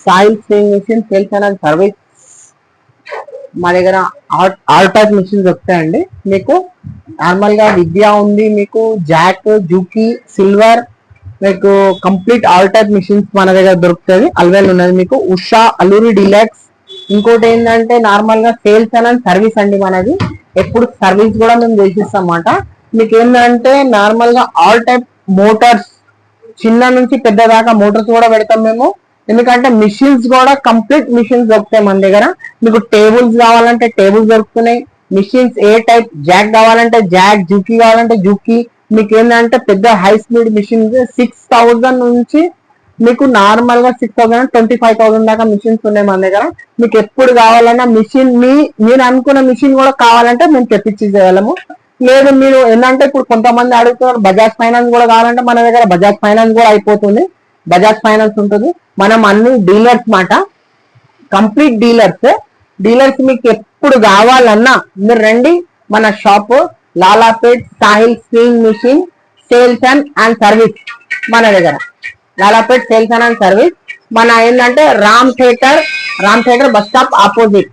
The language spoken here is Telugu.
Soil spraying machine sales and service మా దగ్గర ఆల్ టైప్ మిషన్స్ వస్తాయండి. మీకు నార్మల్ గా విద్యా ఉంది, మీకు జాక్, జూకీ, సిల్వర్, మీకు కంప్లీట్ ఆల్ టైప్ మిషన్స్ మన దగ్గర దొరుకుతుంది. అల్వెల్ ఉన్నది మీకు ఉషా, అల్లూరి డీలక్స్. ఇంకోటి ఏంటంటే నార్మల్ గా సేల్స్ అండ్ సర్వీస్ అండి మనది. ఎప్పుడు సర్వీస్ కూడా మేము చేసిస్తాం అన్నమాట. మీకు ఏంటంటే నార్మల్ గా ఆల్ టైప్ మోటార్స్, చిన్న నుంచి పెద్ద దాకా మోటార్స్ కూడా పెడతాం మేము. ఎందుకంటే మిషన్స్ కూడా కంప్లీట్ మిషన్స్ దొరుకుతాయి మన దగ్గర. మీకు టేబుల్స్ కావాలంటే టేబుల్స్ దొరుకుతున్నాయి. మిషన్స్ ఏ టైప్, జాక్ కావాలంటే జాక్, జూకీ కావాలంటే జూకీ. మీకు ఏంటంటే పెద్ద హై స్పీడ్ మిషన్స్ 6000 నుంచి మీకు నార్మల్ గా 6000 25,000 దాకా మిషన్స్ ఉన్నాయి మన దగ్గర. మీకు ఎప్పుడు కావాలన్నా మిషన్ మీరు అనుకున్న మిషన్ కూడా కావాలంటే మేము తెప్పించి చేయగలము. లేదు మీరు ఏంటంటే ఇప్పుడు కొంతమంది అడుగుతున్నారు బజాజ్ ఫైనాన్స్ కూడా కావాలంటే మన దగ్గర బజాజ్ ఫైనాన్స్ కూడా అయిపోతుంది. బజాజ్ ఫైనాన్స్ ఉంటుంది. మనం అన్ని డీలర్స్ మాట, కంప్లీట్ డీలర్స్ మీకు ఎప్పుడు కావాలన్నా మీరు రండి. మన shop Lalapet Sahil spraying machine sales and service మన దగ్గర. లాలాపేట్ సేల్స్ అండ్ సర్వీస్ మన ఏంటంటే Ram theatre bus stop opposite.